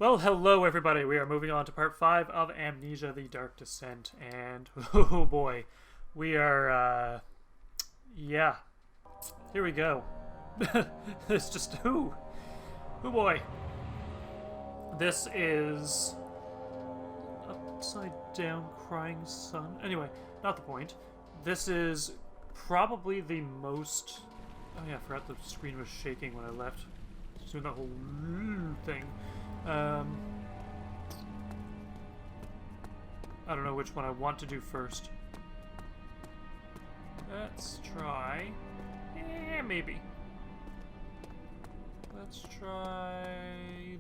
Well, hello everybody. We are moving on to part 5 of Amnesia: The Dark Descent, and oh boy, we are yeah. Here we go. It's just oh boy. This is upside down crying sun. Anyway, not the point. This is probably the most. Oh yeah, I forgot the screen was shaking when I left. Just doing that whole thing. I don't know which one I want to do first. Let's try... maybe. Let's try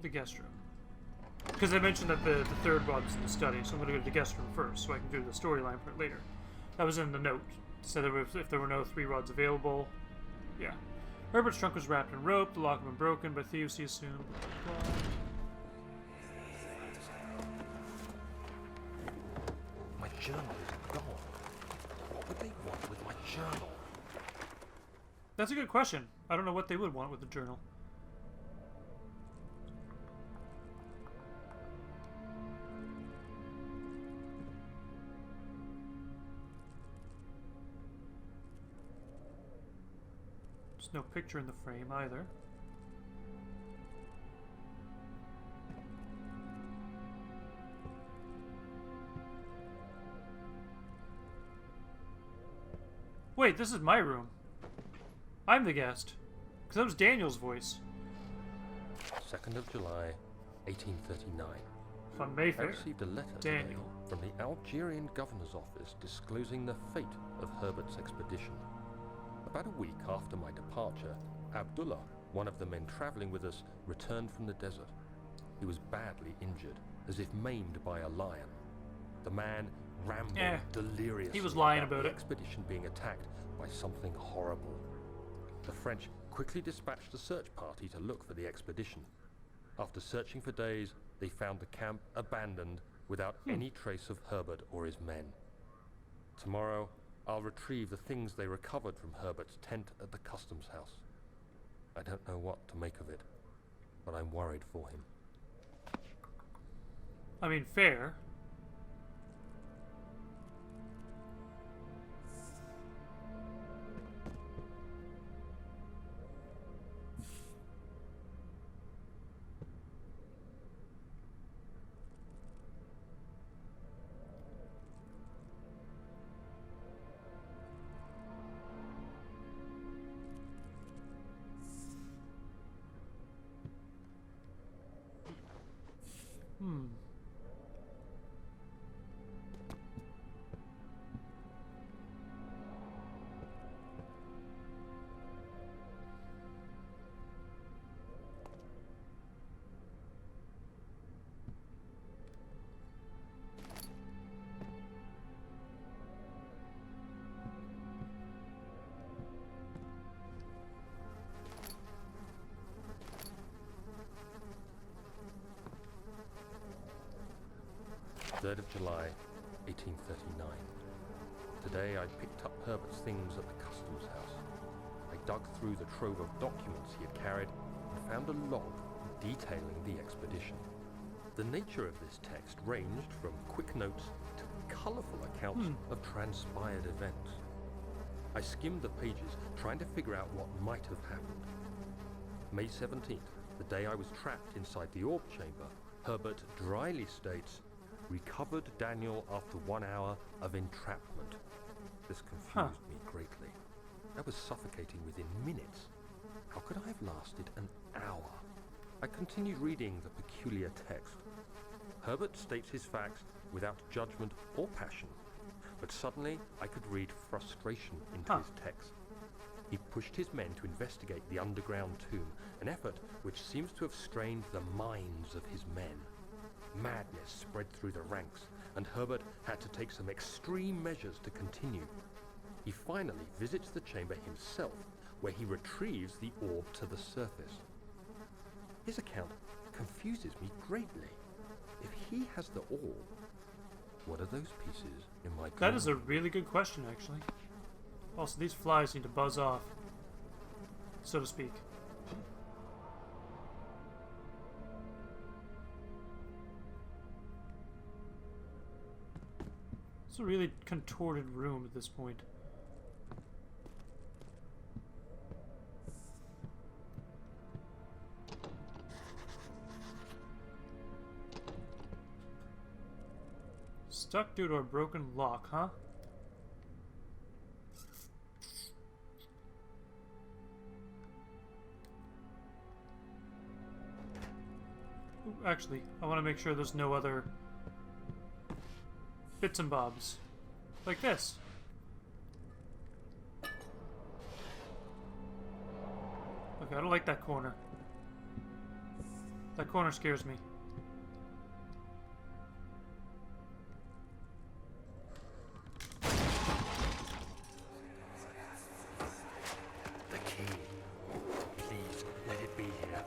the guest room. Because I mentioned that the third rod's in the study, so I'm going to go to the guest room first, so I can do the storyline part later. That was in the note. It said that if there were no 3 rods available... Yeah. Herbert's trunk was wrapped in rope, the lock had been broken, but thieves he assumed... My journal is gone. What would they want with my journal? That's a good question. I don't know what they would want with the journal. There's no picture in the frame either. Wait, this is my room. I'm the guest. Because that was Daniel's voice. 2nd of July, 1839. From Mayfair. I received a letter Daniel. today from the Algerian governor's office disclosing the fate of Herbert's expedition. About a week after my departure, Abdullah, one of the men traveling with us, returned from the desert. He was badly injured, as if maimed by a lion. The man rambled deliriously. He was lying about the it. expedition being attacked by something horrible. The French quickly dispatched a search party to look for the expedition. After searching for days, they found the camp abandoned without any trace of Herbert or his men. Tomorrow, I'll retrieve the things they recovered from Herbert's tent at the customs house. I don't know what to make of it, but I'm worried for him. I mean, fair. Third of July, 1839. Today I picked up Herbert's things at the customs house. I dug through the trove of documents he had carried and found a log detailing the expedition. The nature of this text ranged from quick notes to colourful accounts of transpired events. I skimmed the pages, trying to figure out what might have happened. May 17th, the day I was trapped inside the orb chamber, Herbert dryly states, "Recovered Daniel after 1 hour of entrapment." This confused me greatly. I was suffocating within minutes. How could I have lasted an hour? I continued reading the peculiar text. Herbert states his facts without judgment or passion, but suddenly I could read frustration into his text. He pushed his men to investigate the underground tomb, an effort which seems to have strained the minds of his men. Madness spread through the ranks, and Herbert had to take some extreme measures to continue. He finally visits the chamber himself, where he retrieves the orb to the surface. His account confuses me greatly. If he has the orb, what are those pieces in my gun? That is a really good question, actually. Also, these flies need to buzz off, so to speak. It's a really contorted room at this point. Stuck due to a broken lock, huh? Ooh, actually, I want to make sure there's no other bits and bobs. Like this. Okay, I don't like that corner. That corner scares me. The key. Please, let it be here.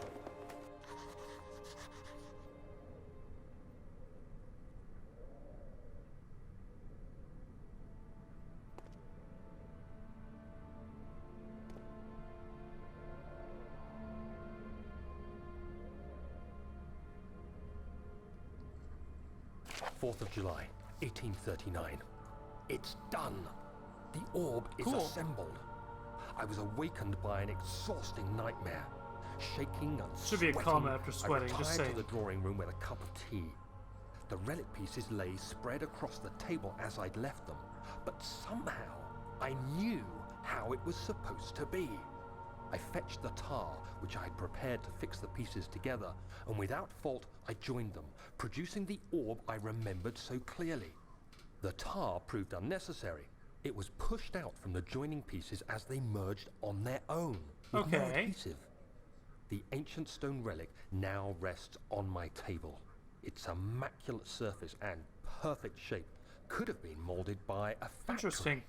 July 1839. It's done. The orb is Cool. assembled. I was awakened by an exhausting nightmare. Shaking and Should be a sweating, calm after sweating, I just retired saying. to the drawing room with a cup of tea. The relic pieces lay spread across the table as I'd left them, but somehow I knew how it was supposed to be. I fetched the tar, which I had prepared to fix the pieces together, and without fault I joined them, producing the orb I remembered so clearly. The tar proved unnecessary. It was pushed out from the joining pieces as they merged on their own, with no Okay. adhesive. The ancient stone relic now rests on my table. Its immaculate surface and perfect shape could have been molded by a factory. Interesting.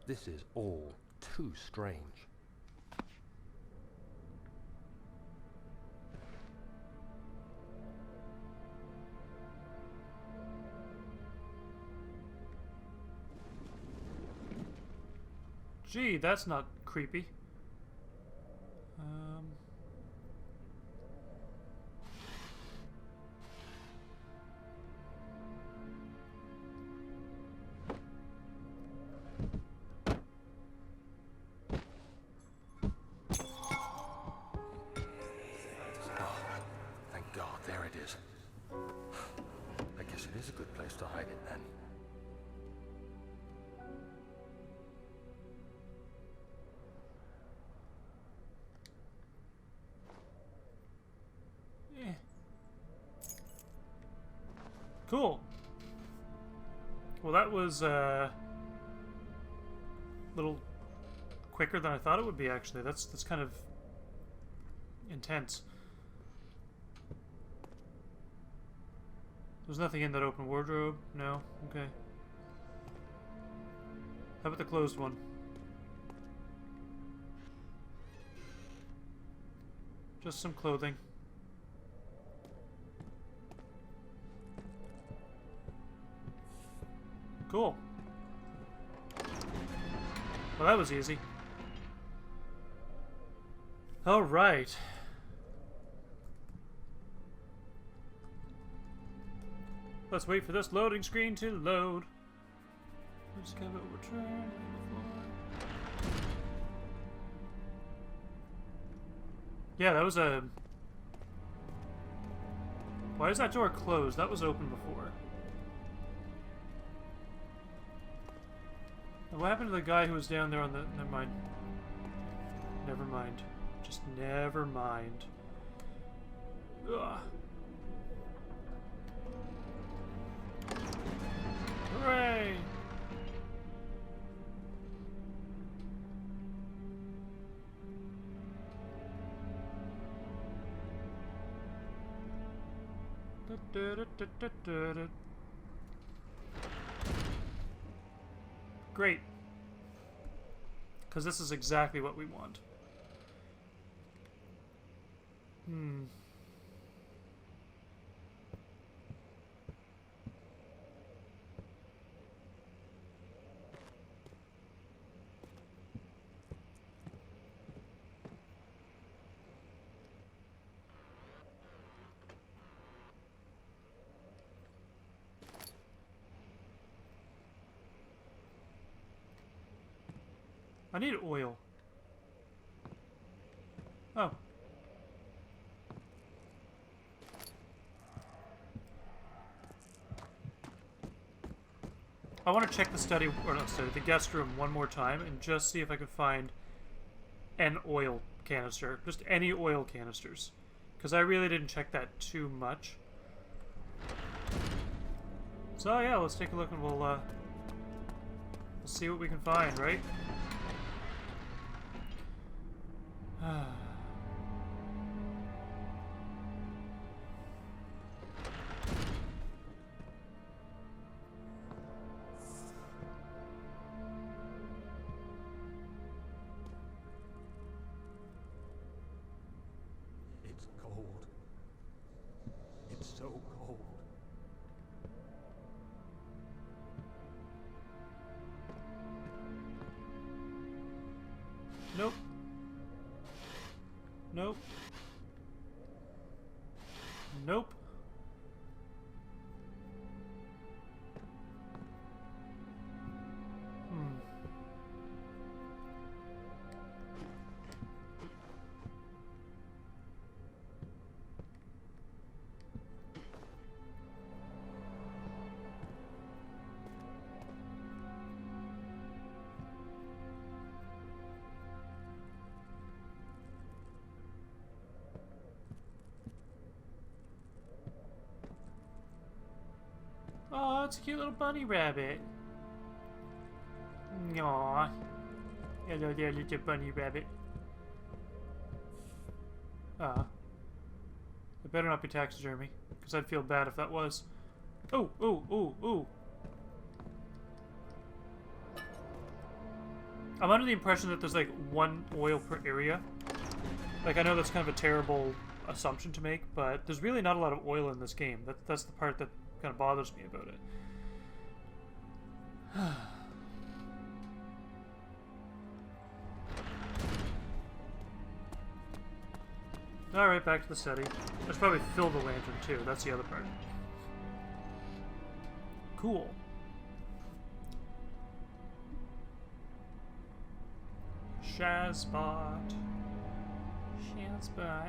This is all too strange. Gee, that's not creepy. Thank God, there it is. I guess it is a good place to hide it then. Eh. Cool. Well, that was a little quicker than I thought it would be, actually. That's kind of intense. There's nothing in that open wardrobe? No? Okay. How about the closed one? Just some clothing. Cool. Well, that was easy. All right. Let's wait for this loading screen to load. Let's give it return. Yeah, that was a... Why is that door closed? That was open before. And what happened to the guy who was down there on the... Never mind. Never mind. Just never mind. Ugh. Hooray! Great. Because this is exactly what we want. I need oil. Oh. I want to check the study, or not study, the guest room one more time and just see if I can find an oil canister. Just any oil canisters. Because I really didn't check that too much. So yeah, let's take a look and we'll see what we can find, right? It's cold. It's so cold. Nope. Nope. Nope. Oh, it's a cute little bunny rabbit. Aww. Hello there, little bunny rabbit. It better not be taxidermy, because I'd feel bad if that was. Oh, ooh, ooh, ooh. I'm under the impression that there's like one oil per area. Like, I know that's kind of a terrible assumption to make, but there's really not a lot of oil in this game. That's the part that kind of bothers me about it. Alright, back to the study. I should probably fill the lantern too, that's the other part. Cool. Shazbot. Shazbot.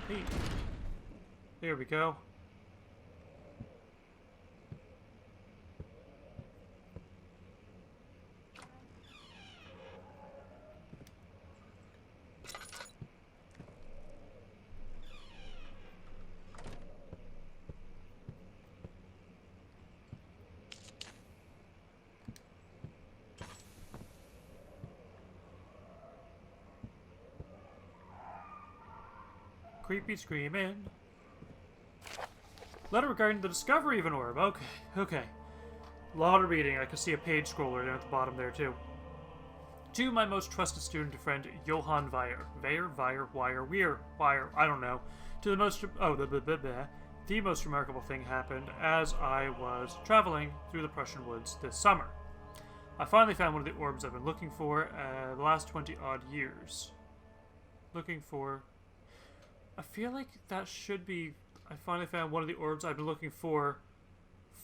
Hey. There we go. Creepy screaming. Letter regarding the discovery of an orb. Okay, okay. A lot of reading. I can see a page scroller down at the bottom there, too. To my most trusted student and friend, Johann Weyer. Weyer, Wire, Weir, Wire, I don't know. To the most... Oh, the most remarkable thing happened as I was traveling through the Prussian woods this summer. I finally found one of the orbs I've been looking for the last 20-odd years. Looking for... I feel like that should be... I finally found one of the orbs I've been looking for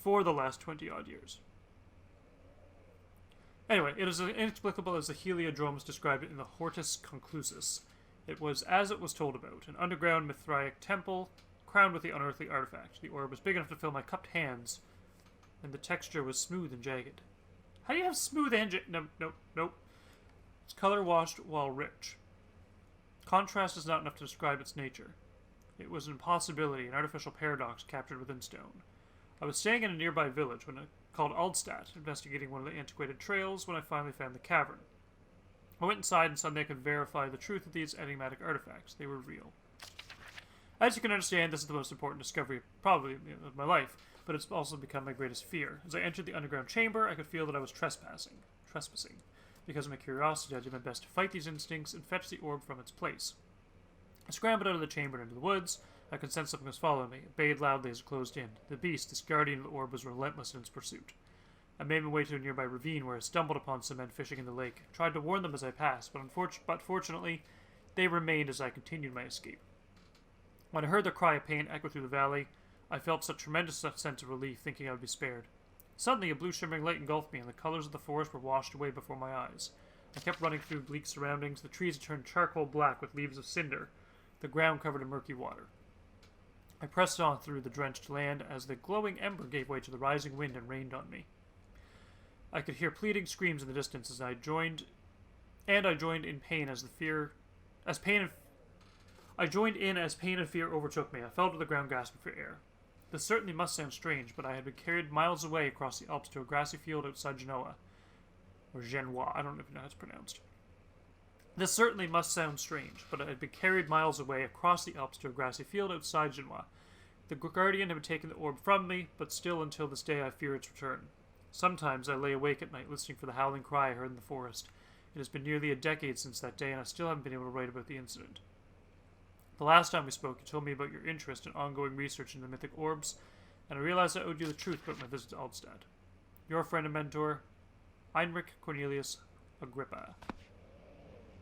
the last 20-odd years. Anyway, it is as inexplicable as the heliodromes described it in the Hortus Conclusus. It was as it was told about, an underground Mithraic temple crowned with the unearthly artifact. The orb was big enough to fill my cupped hands, and the texture was smooth and jagged. How do you have smooth and jagged? Nope. It's color washed while rich. Contrast is not enough to describe its nature. It was an impossibility, an artificial paradox captured within stone. I was staying in a nearby village called Aldstadt, investigating one of the antiquated trails when I finally found the cavern. I went inside and suddenly I could verify the truth of these enigmatic artifacts. They were real. As you can understand, this is the most important discovery probably of my life, but it's also become my greatest fear. As I entered the underground chamber, I could feel that I was trespassing. Because of my curiosity, I did my best to fight these instincts and fetch the orb from its place. I scrambled out of the chamber and into the woods. I could sense something was following me. It bayed loudly as it closed in. The beast, this guardian of the orb, was relentless in its pursuit. I made my way to a nearby ravine where I stumbled upon some men fishing in the lake. I tried to warn them as I passed, but fortunately, they remained as I continued my escape. When I heard the cry of pain echo through the valley, I felt such tremendous sense of relief, thinking I would be spared. Suddenly, a blue shimmering light engulfed me, and the colors of the forest were washed away before my eyes. I kept running through bleak surroundings. The trees had turned charcoal black with leaves of cinder, the ground covered in murky water. I pressed on through the drenched land as the glowing ember gave way to the rising wind and rained on me. I could hear pleading screams in the distance as I joined in pain as pain and fear overtook me. I fell to the ground gasping for air. This certainly must sound strange, but I had been carried miles away across the Alps to a grassy field outside Genoa. Or Genoa, I don't even know how it's pronounced. This certainly must sound strange, but I had been carried miles away across the Alps to a grassy field outside Genoa. The Guardian had taken the orb from me, but still until this day I fear its return. Sometimes I lay awake at night listening for the howling cry I heard in the forest. It has been nearly a decade since that day, and I still haven't been able to write about the incident. The last time we spoke, you told me about your interest in ongoing research into mythic orbs, and I realized I owed you the truth about my visit to Aldstadt. Your friend and mentor, Heinrich Cornelius Agrippa.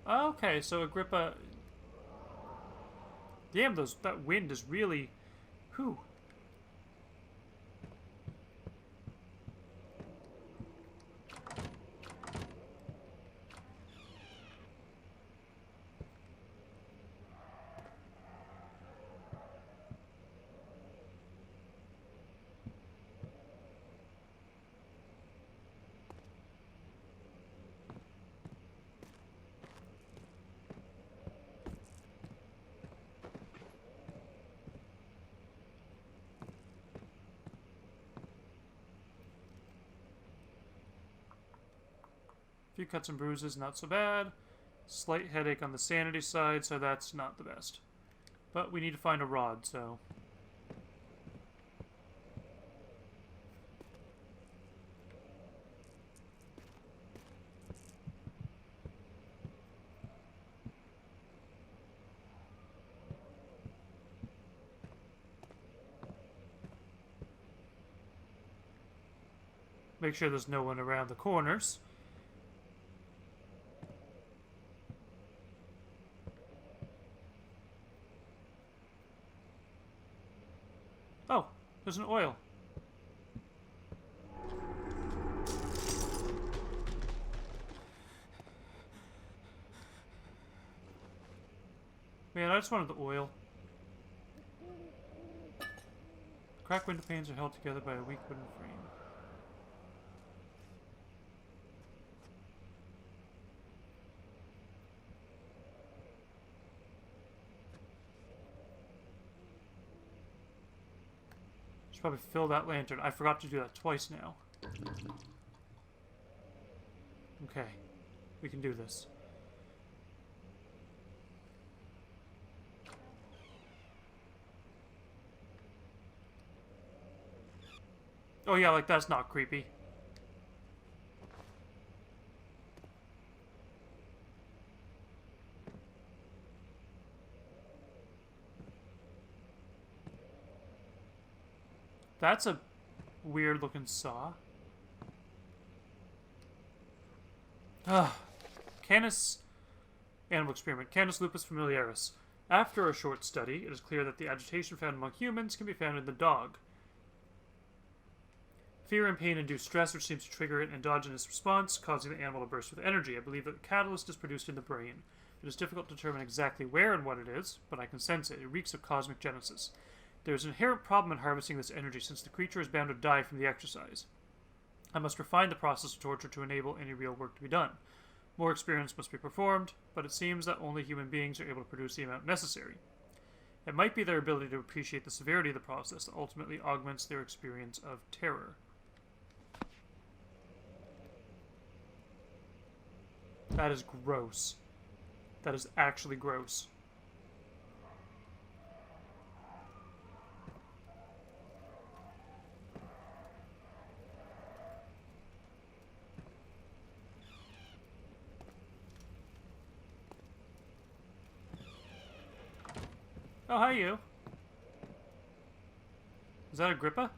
Okay, so Agrippa... Damn, that wind is really... Whew. Few cuts and bruises, not so bad. Slight headache on the sanity side, so that's not the best. But we need to find a rod, so... Make sure there's no one around the corners. Oh, there's an oil. Man, I just wanted the oil. Cracked window panes are held together by a weak wooden frame. Should probably fill that lantern. I forgot to do that twice now. Okay. We can do this. Oh yeah, like that's not creepy. That's a weird looking saw. Canis... Animal experiment. Canis lupus familiaris. After a short study, it is clear that the agitation found among humans can be found in the dog. Fear and pain induce stress, which seems to trigger an endogenous response, causing the animal to burst with energy. I believe that the catalyst is produced in the brain. It is difficult to determine exactly where and what it is, but I can sense it. It reeks of cosmic genesis. There is an inherent problem in harvesting this energy, since the creature is bound to die from the exercise. I must refine the process of torture to enable any real work to be done. More experiments must be performed, but it seems that only human beings are able to produce the amount necessary. It might be their ability to appreciate the severity of the process that ultimately augments their experience of terror. That is gross. That is actually gross. Oh, hi, you. Is that Agrippa?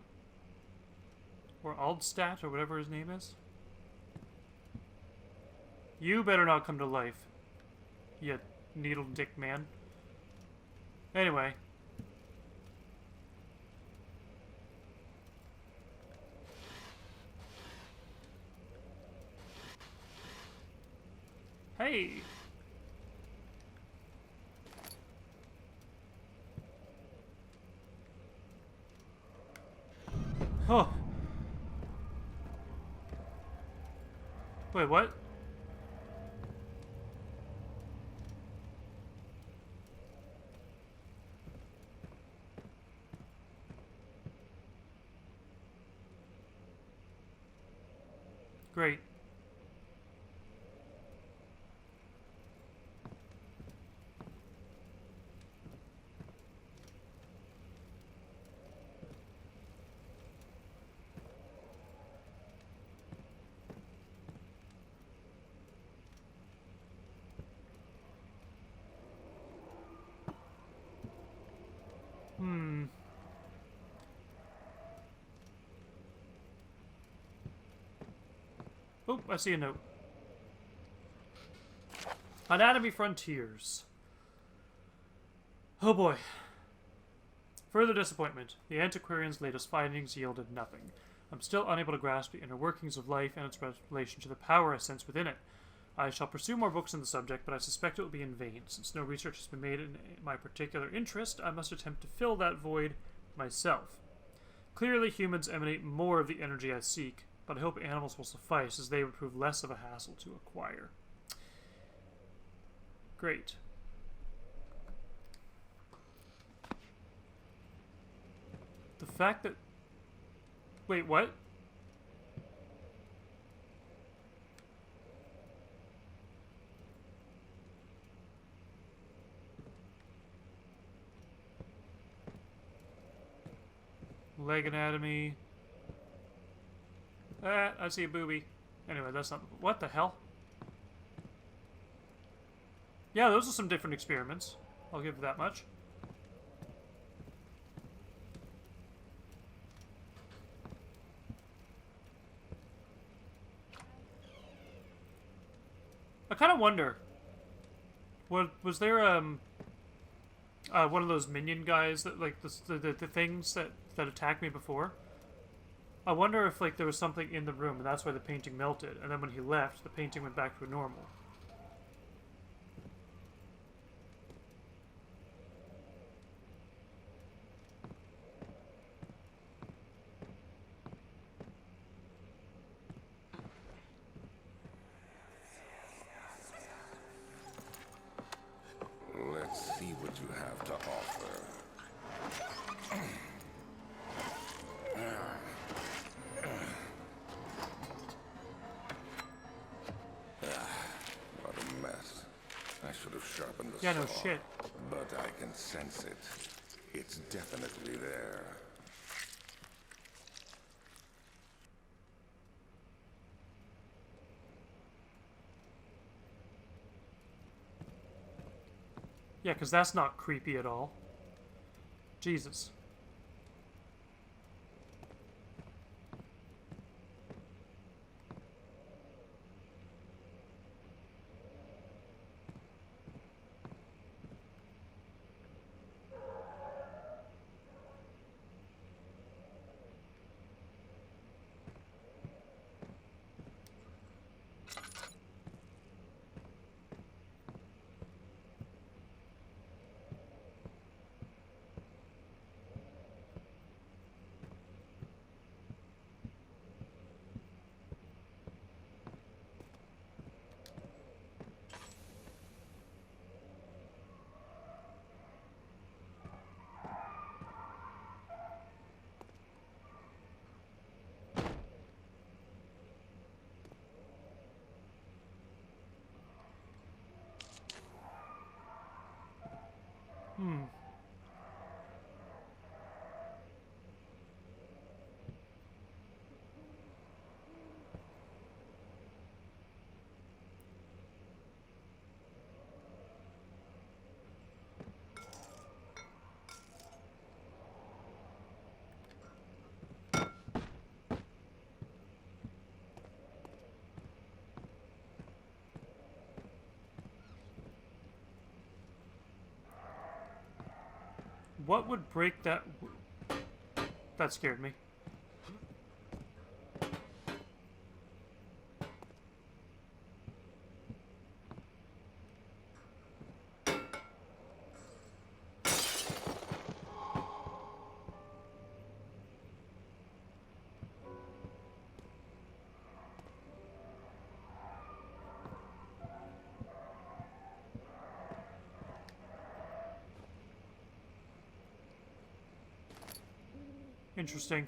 Or Aldstadt, or whatever his name is? You better not come to life, you needle dick man. Anyway, Hey! Oh! Wait, what? Great. Oh, I see a note. Anatomy Frontiers. Oh boy. Further disappointment. The antiquarian's latest findings yielded nothing. I'm still unable to grasp the inner workings of life and its relation to the power I sense within it. I shall pursue more books on the subject, but I suspect it will be in vain. Since no research has been made in my particular interest, I must attempt to fill that void myself. Clearly, humans emanate more of the energy I seek, but I hope animals will suffice, as they would prove less of a hassle to acquire. Great. The fact that... Wait, what? Leg anatomy. Ah, I see a booby. Anyway, that's not... What the hell? Yeah, those are some different experiments. I'll give you that much. I kind of wonder. Was there one of those minion guys that like the things that attacked me before? I wonder if like there was something in the room and that's why the painting melted, and then when he left, the painting went back to normal. Let's see what you have to offer. What a mess. I should have sharpened the Yeah, no saw, shit. but I can sense it. It's definitely there. Yeah, because that's not creepy at all. Jesus. What would break that? That scared me. Interesting.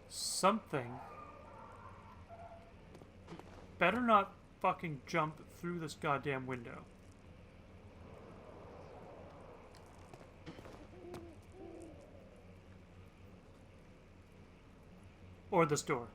Something better not fucking jump through this goddamn window. Or this door.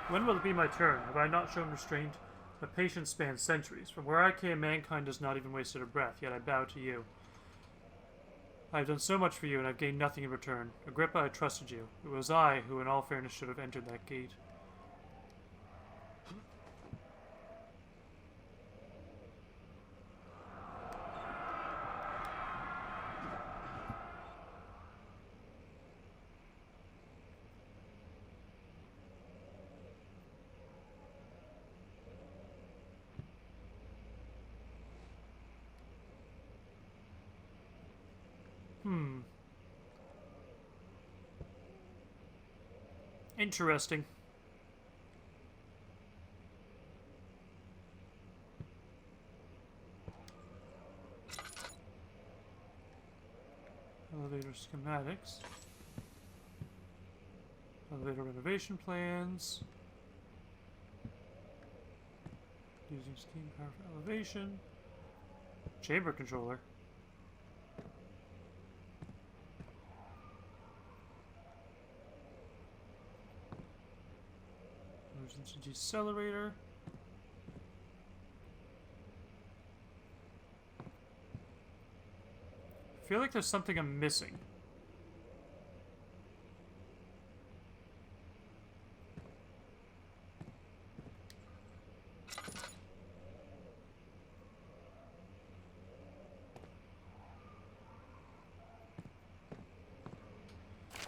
When will it be my turn? Have I not shown restraint? My patience spans centuries. From where I came, mankind has not even wasted a breath, yet I bow to you. I have done so much for you, and I've gained nothing in return. Agrippa, I trusted you. It was I who, in all fairness, should have entered that gate. Interesting. Elevator schematics. Elevator renovation plans. Using steam power for elevation. Chamber controller. Emergency decelerator. I feel like there's something I'm missing.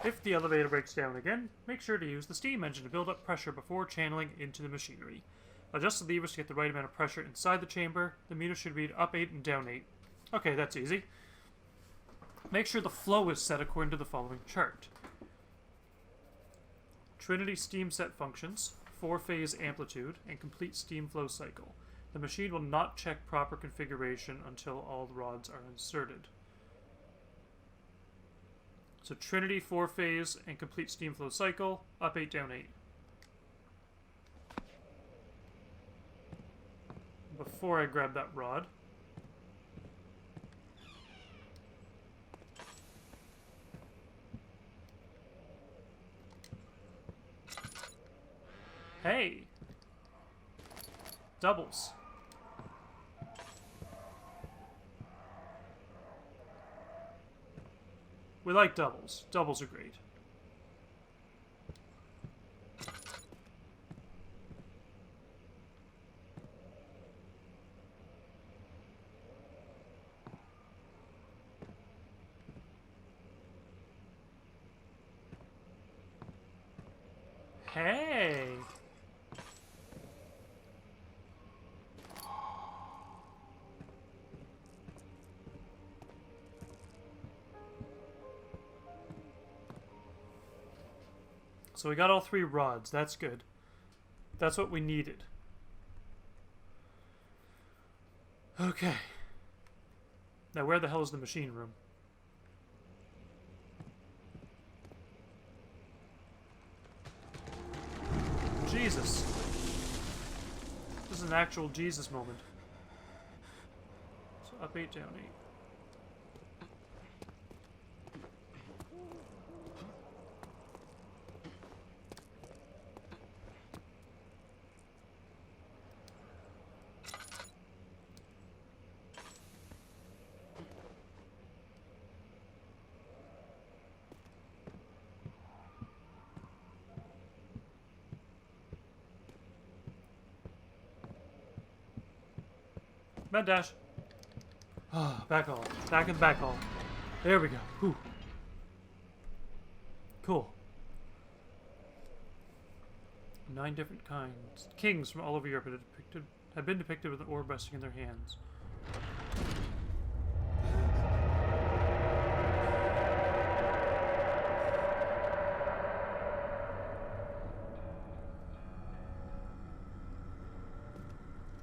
If the elevator breaks down again, make sure to use the steam engine to build up pressure before channeling into the machinery. Adjust the levers to get the right amount of pressure inside the chamber. The meter should read up 8 and down 8. Okay, that's easy. Make sure the flow is set according to the following chart. Trinity steam set functions, 4-phase amplitude, and complete steam flow cycle. The machine will not check proper configuration until all the rods are inserted. So Trinity 4-phase and complete steam flow cycle, up 8, down 8. Before I grab that rod. Hey! Doubles. We like doubles. Doubles are great. Hey! So we got all 3 rods. That's good. That's what we needed. Okay. Now where the hell is the machine room? Jesus. is an actual Jesus moment. So up 8, down 8. Med dash. Ah, back hall. Back in the back hall. There we go. Whew. Cool. 9 different kinds. Kings from all over Europe have been depicted with an orb resting in their hands.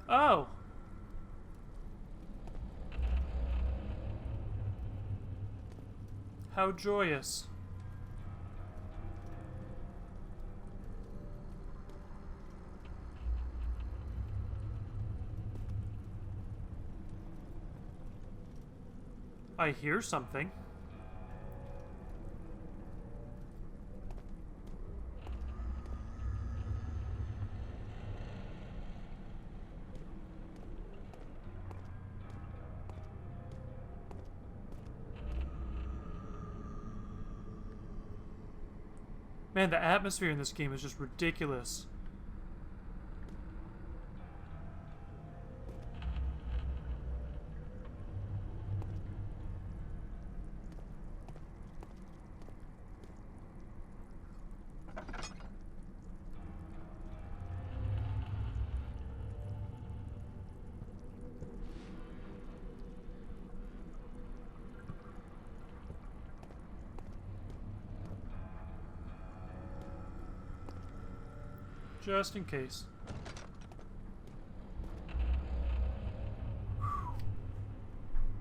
Oh! How joyous. I hear something. Man, the atmosphere in this game is just ridiculous. Just in case.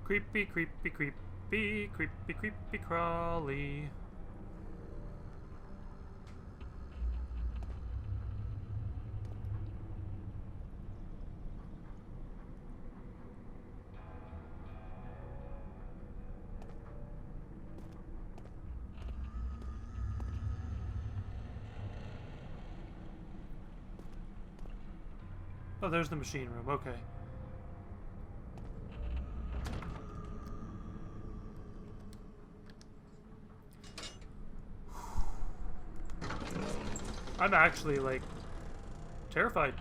Creepy, creepy, creepy, creepy, creepy, crawly. Oh, there's the machine room. Okay. I'm actually, like, terrified.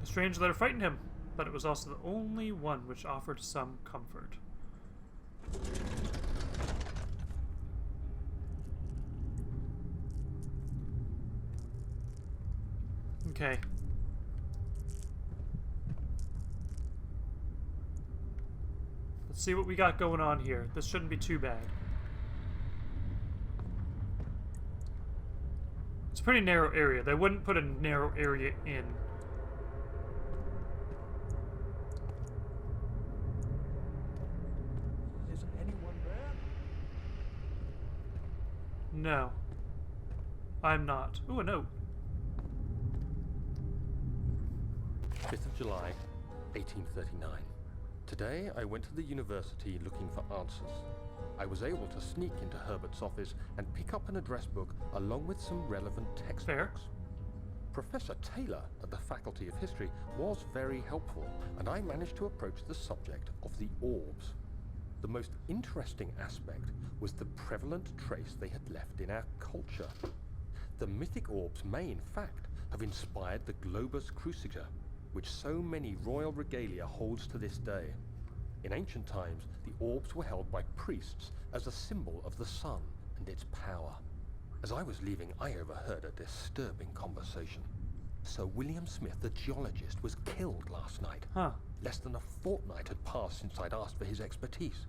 The strange letter frightened him, but it was also the only one which offered some comfort. Okay. Let's see what we got going on here. This shouldn't be too bad. It's a pretty narrow area. They wouldn't put a narrow area in. Is anyone there? No. I'm not. Ooh, a note. 5th of July, 1839. Today I went to the university looking for answers. I was able to sneak into Herbert's office and pick up an address book along with some relevant textbooks. Fair. Professor Taylor at the Faculty of History was very helpful, and I managed to approach the subject of the orbs. The most interesting aspect was the prevalent trace they had left in our culture. The mythic orbs may, in fact, have inspired the globus cruciger, which so many royal regalia holds to this day. In ancient times, the orbs were held by priests as a symbol of the sun and its power. As I was leaving, I overheard a disturbing conversation. Sir William Smith, the geologist, was killed last night. Huh. Less than a fortnight had passed since I'd asked for his expertise.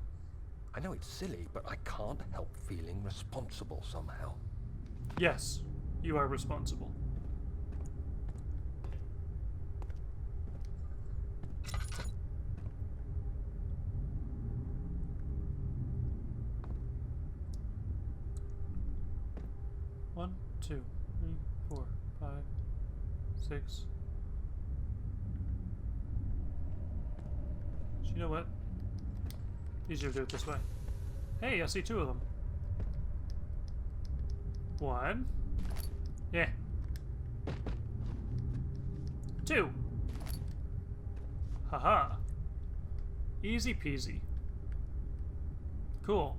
I know it's silly, but I can't help feeling responsible somehow. Yes, you are responsible. One, 2, 3, 4, 5, 6. So you know what? Easier to do it this way. Hey, I see 2 of them. 1. Yeah. 2. Haha. Easy peasy. Cool.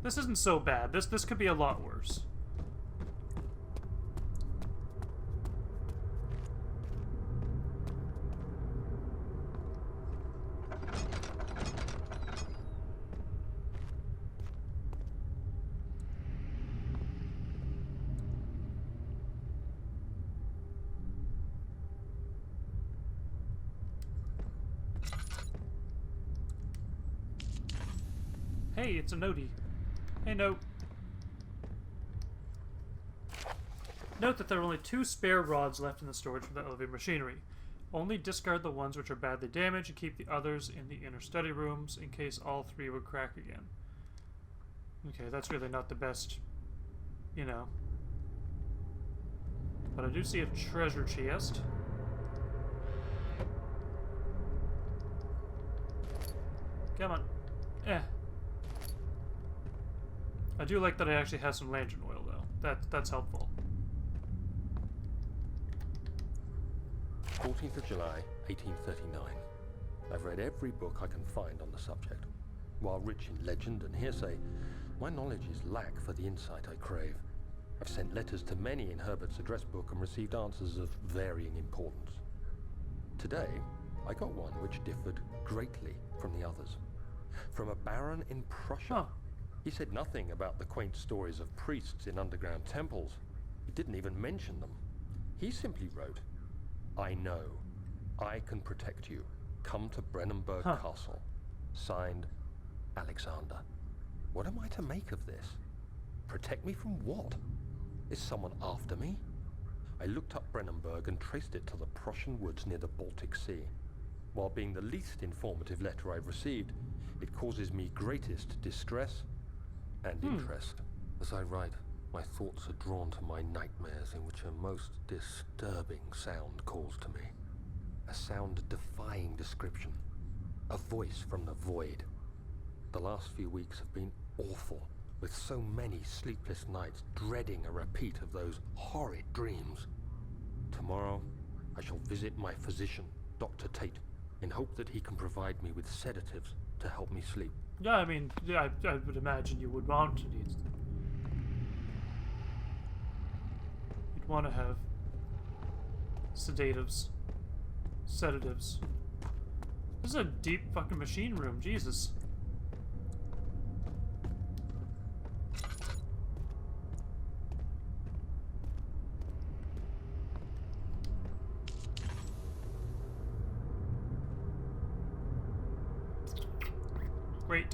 This isn't so bad. This could be a lot worse. Hey, it's a notey. Hey, note. Note that there are only 2 spare rods left in the storage for the elevator machinery. Only discard the ones which are badly damaged and keep the others in the inner study rooms in case all 3 would crack again. Okay, that's really not the best, you know. But I do see a treasure chest. Come on. I do like that I actually have some lantern oil, though. That's helpful. 14th of July, 1839. I've read every book I can find on the subject. While rich in legend and hearsay, my knowledge is lack for the insight I crave. I've sent letters to many in Herbert's address book and received answers of varying importance. Today, I got one which differed greatly from the others. From a baron in Prussia. Huh. He said nothing about the quaint stories of priests in underground temples. He didn't even mention them. He simply wrote, I know. I can protect you. Come to Brennenburg Castle. Signed, Alexander. What am I to make of this? Protect me from what? Is someone after me? I looked up Brennenburg and traced it to the Prussian woods near the Baltic Sea. While being the least informative letter I've received, it causes me greatest distress and interest. As I write, my thoughts are drawn to my nightmares in which a most disturbing sound calls to me. A sound defying description. A voice from the void. The last few weeks have been awful, with so many sleepless nights dreading a repeat of those horrid dreams. Tomorrow, I shall visit my physician, Dr. Tate, in hope that he can provide me with sedatives to help me sleep. Yeah, I mean, yeah, I would imagine you would want to need. You'd want to have sedatives, sedatives. This is a deep fucking machine room, Jesus. Great.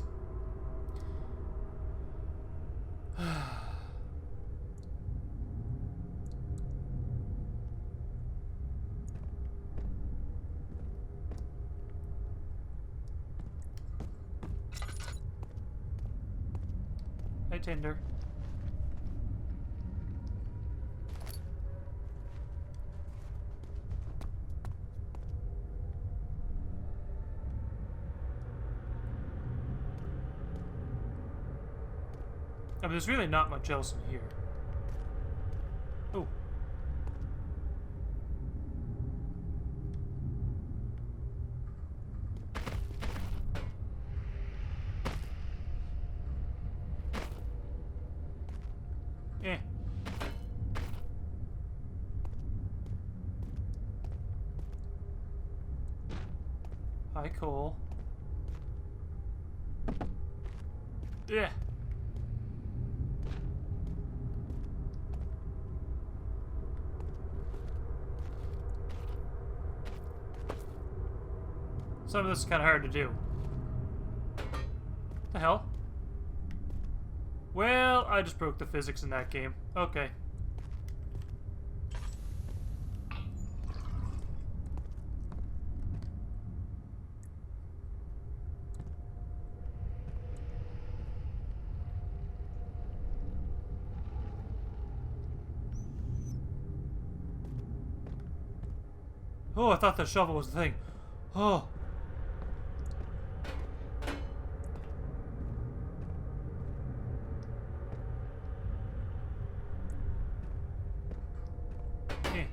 Hey, Tinder. I mean, there's really not much else in here. Oh. Eh. Hi, Cole. Yeah. Some of this is kind of hard to do. The hell? Well, I just broke the physics in that game. Okay. Oh, I thought the shovel was the thing. Oh. Eh.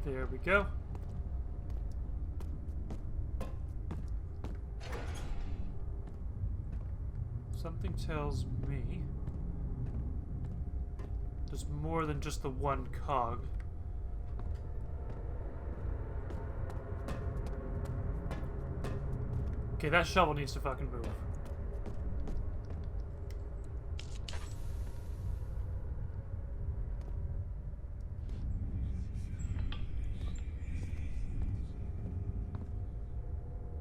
There we go. Something tells me there's more than just the one cog. Okay, that shovel needs to fucking move.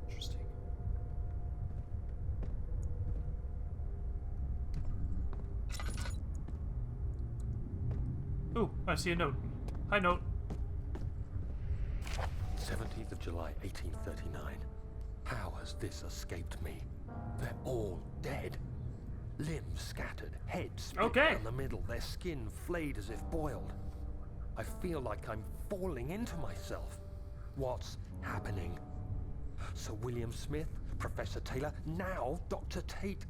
Interesting. Ooh, I see a note. Hi, note. 17th of July, 1839. How has this escaped me? They're all dead. Limbs scattered, heads split down the middle, their skin flayed as if boiled. I feel like I'm falling into myself. What's happening? Sir William Smith, Professor Taylor, now Dr. Tate.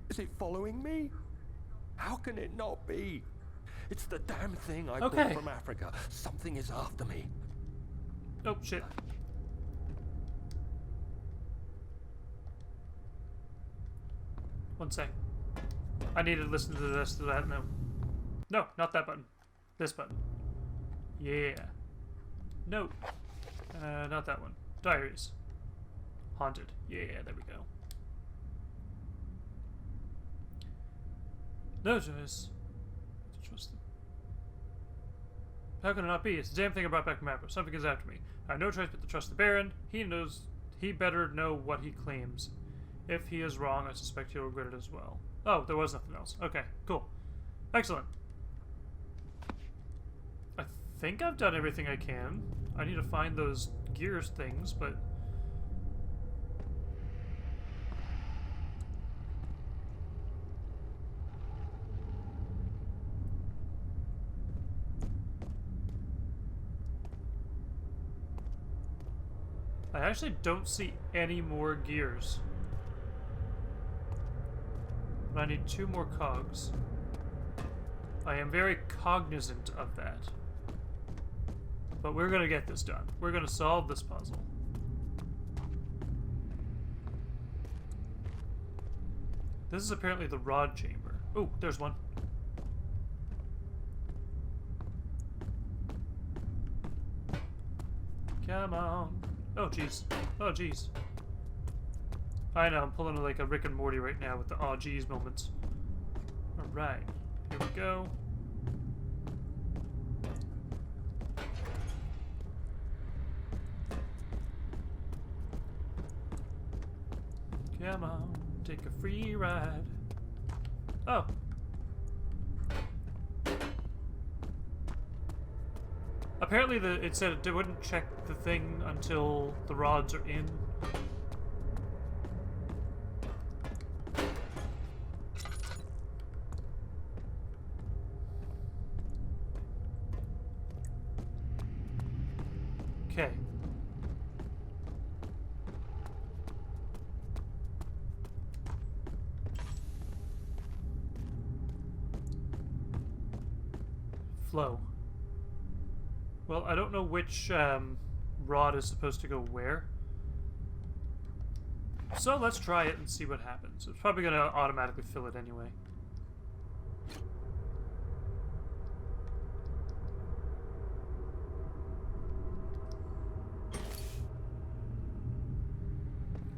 Is it following me? How can it not be? It's the damn thing I brought from Africa. Something is after me. Oh, shit. One sec. I need to listen to the rest of that now. No, not that button. This button. Yeah. No. Not that one. Diaries. Haunted. Yeah, there we go. No choice. Trust them. How can it not be? It's the damn thing I brought back from Africa. Something is after me. I have no choice but to trust the Baron. He knows. He better know what he claims. If he is wrong, I suspect he'll regret it as well. Oh, there was nothing else. Okay, cool. Excellent. I think I've done everything I can. I need to find those gears things, but... I actually don't see any more gears. But I need 2 more cogs. I am very cognizant of that. But we're gonna get this done. We're gonna solve this puzzle. This is apparently the rod chamber. Oh, there's one. Come on. Oh, jeez. Oh, jeez. I know, I'm pulling like a Rick and Morty right now with the oh geez moments. Alright, here we go. Come on, take a free ride. Oh. Apparently it said it wouldn't check the thing until the rods are in. Okay. Flow. Well, I don't know which rod is supposed to go where. So let's try it and see what happens. It's probably going to automatically fill it anyway.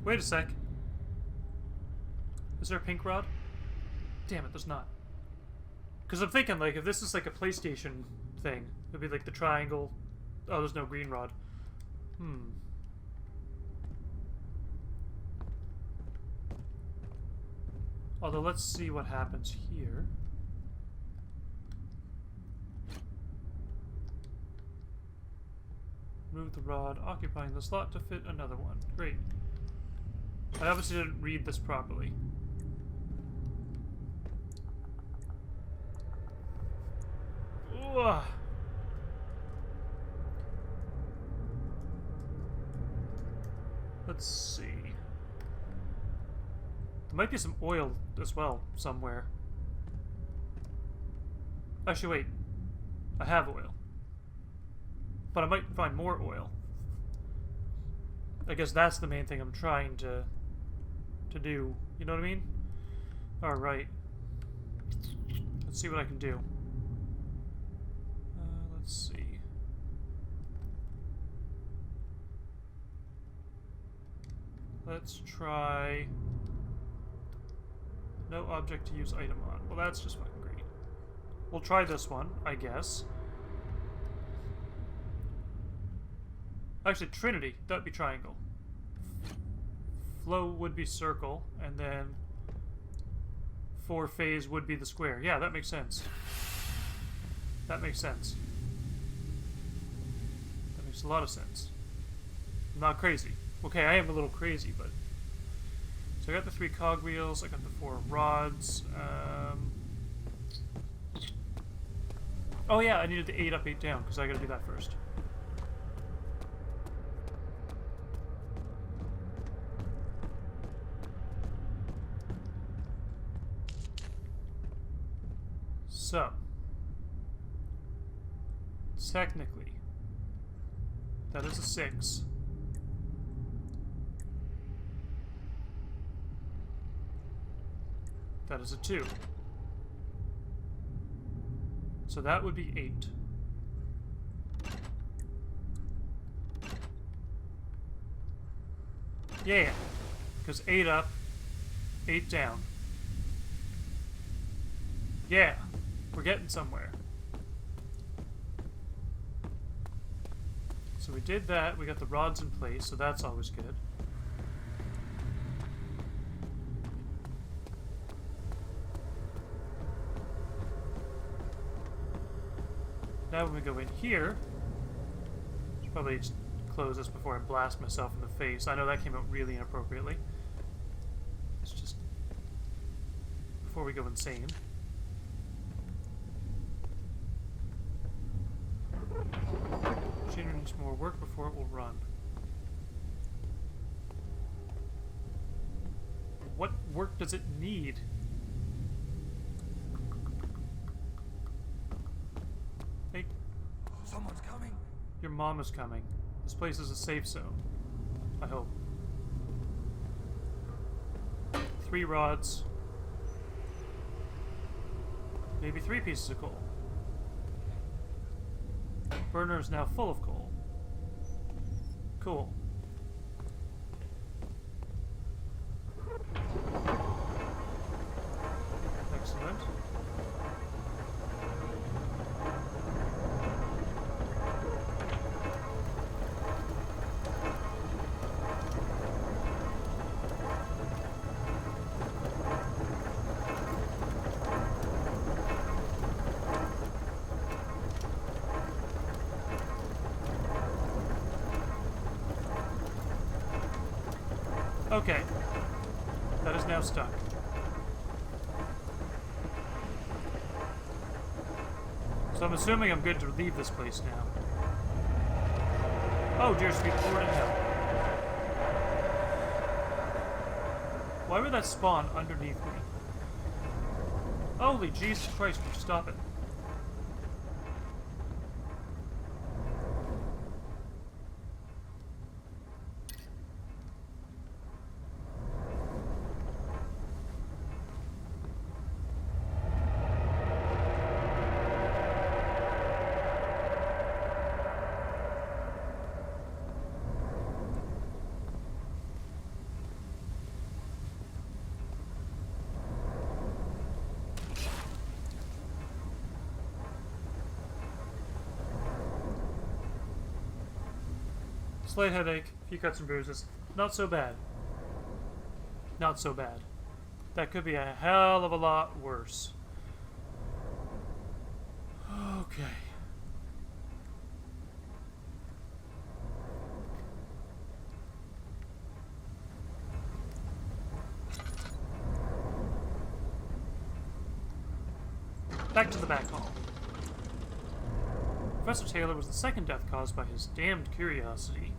Wait a sec. Is there a pink rod? Damn it, there's not. Because I'm thinking, like, if this is like a PlayStation thing, it'd be like the triangle. Oh, there's no green rod. Although, let's see what happens here. Move the rod, occupying the slot to fit another one. Great. I obviously didn't read this properly. Ugh. Let's see. There might be some oil as well somewhere. Actually, wait. I have oil. But I might find more oil. I guess that's the main thing I'm trying to do. You know what I mean? Alright. Let's see what I can do. Let's see. Let's try... No object to use item on. Well, that's just fucking great. We'll try this one, I guess. Actually, Trinity. That'd be triangle. Flow would be circle, and then 4 phase would be the square. Yeah, that makes sense. That makes sense. That makes a lot of sense. I'm not crazy. Okay, I am a little crazy, but... So I got the 3 cogwheels, I got the 4 rods, Oh yeah, I needed the 8 up, 8 down, because I gotta do that first. So, technically, that is a 6. That is a 2. So that would be 8. Yeah, because 8 up, 8 down. Yeah, we're getting somewhere. So we did that, we got the rods in place, so that's always good. Now when we go in here, should probably just close this before I blast myself in the face. I know that came out really inappropriately. It's just before we go insane. Machinery needs more work before it will run. What work does it need? Hey. Someone's coming. Your mom is coming. This place is a safe zone. I hope. 3 rods. Maybe 3 pieces of coal. Burner is now full of coal. Cool. Excellent. Okay. That is now stuck. So I'm assuming I'm good to leave this place now. Oh, dear sweet Lord in hell. Why would that spawn underneath me? Holy Jesus Christ, would you stop it? Slight headache, a few cuts and bruises. Not so bad. Not so bad. That could be a hell of a lot worse. Okay. Back to the back hall. Professor Taylor was the second death caused by his damned curiosity.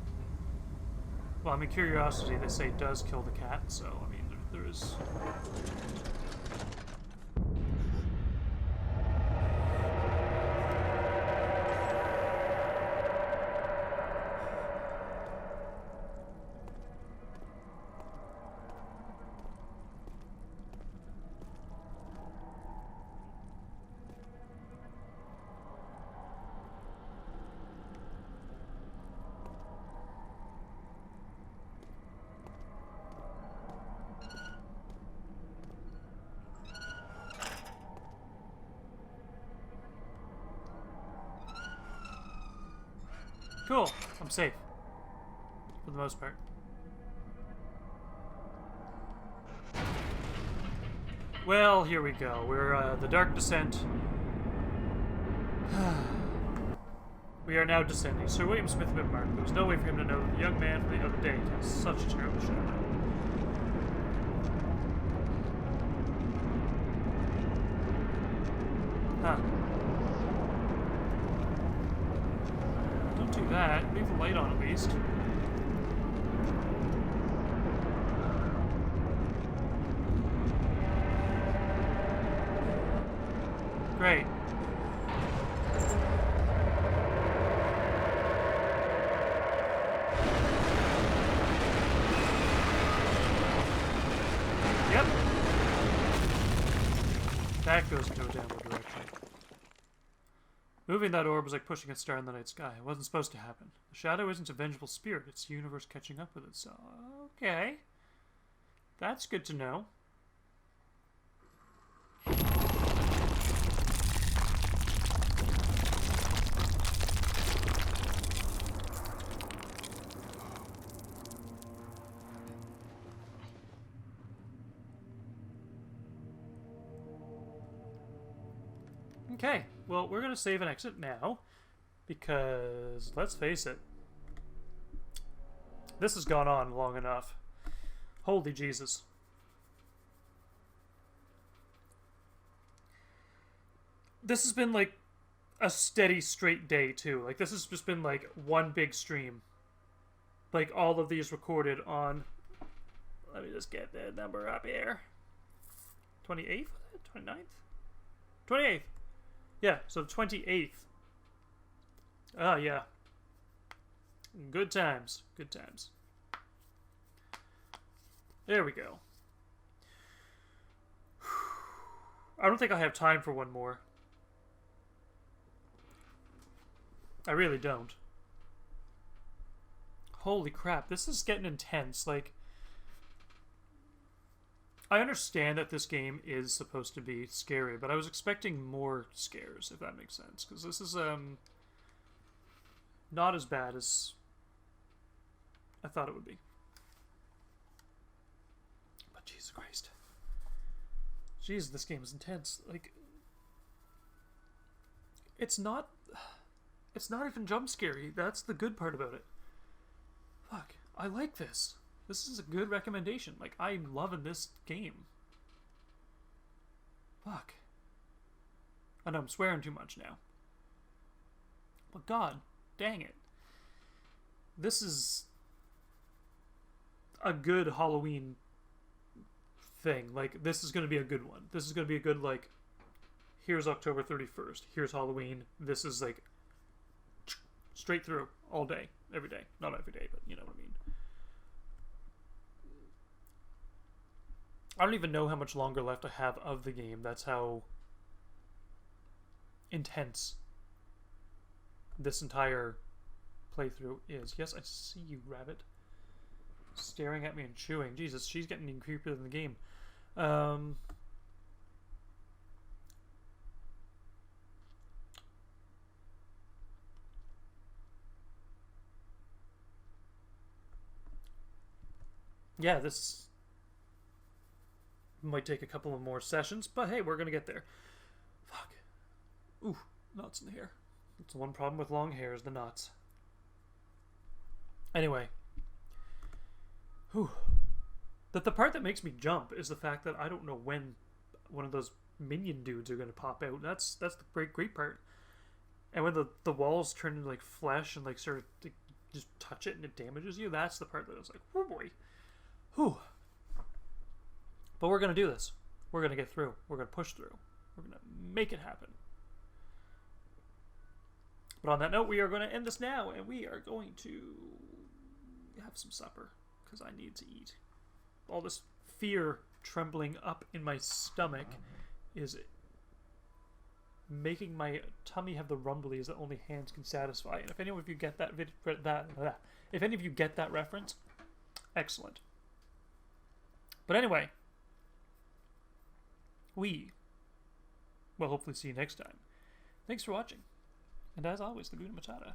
Well, I mean, curiosity, they say, does kill the cat, so, I mean, there is... Cool. I'm safe. For the most part. Well, here we go. We're, the Dark Descent. We are now descending. Sir William Smith had been marked. There was no way for him to know that the young man from the other day cast such a terrible shadow. Huh. Don't do that. Leave the light on at least. Great. Yep. That goes into a downward direction. Moving that orb was like pushing a star in the night sky. It wasn't supposed to happen. The shadow isn't a vengeful spirit. It's the universe catching up with itself. Okay. That's good to know. Okay, well, we're going to save and exit now, because, let's face it, this has gone on long enough. Holy Jesus. This has been, like, a steady, straight day, too. Like, this has just been, like, one big stream. Like, all of these recorded on... Let me just get the number up here. 28th? 29th? 28th. Yeah, so 28th. Ah, yeah. Good times. Good times. There we go. I don't think I have time for one more. I really don't. Holy crap, this is getting intense. Like, I understand that this game is supposed to be scary, but I was expecting more scares, if that makes sense. Because this is, not as bad as I thought it would be. But Jesus Christ. Jeez, this game is intense. Like, it's not even jump scary. That's the good part about it. Fuck, I like this. This is a good recommendation. Like, I'm loving this game. Fuck. I know I'm swearing too much now. But God, dang it. This is a good Halloween thing. Like, this is going to be a good one. This is going to be a good, like, here's October 31st. Here's Halloween. This is, like, straight through all day. Every day. Not every day, but you know what I mean. I don't even know how much longer left I have of the game. That's how intense this entire playthrough is. Yes, I see you, rabbit. Staring at me and chewing. Jesus, she's getting even creepier than the game. Yeah, this might take a couple of more sessions, but hey, we're gonna get there. Fuck. Ooh, knots in the hair. That's the one problem with long hair is the knots. Anyway. Whew. The part that makes me jump is the fact that I don't know when one of those minion dudes are gonna pop out. That's the great part. And when the walls turn into like flesh and like sort of like, just touch it and it damages you, that's the part that I was like, oh boy. Whew. But we're going to do this. We're going to get through. We're going to push through. We're going to make it happen. But on that note, we are going to end this now, and we are going to have some supper, because I need to eat. All this fear trembling up in my stomach is making my tummy have the rumblies that only hands can satisfy. And if any of you get if any of you get that reference, excellent. But anyway, we will hopefully see you next time. Thanks for watching. And as always, the Guna Matata.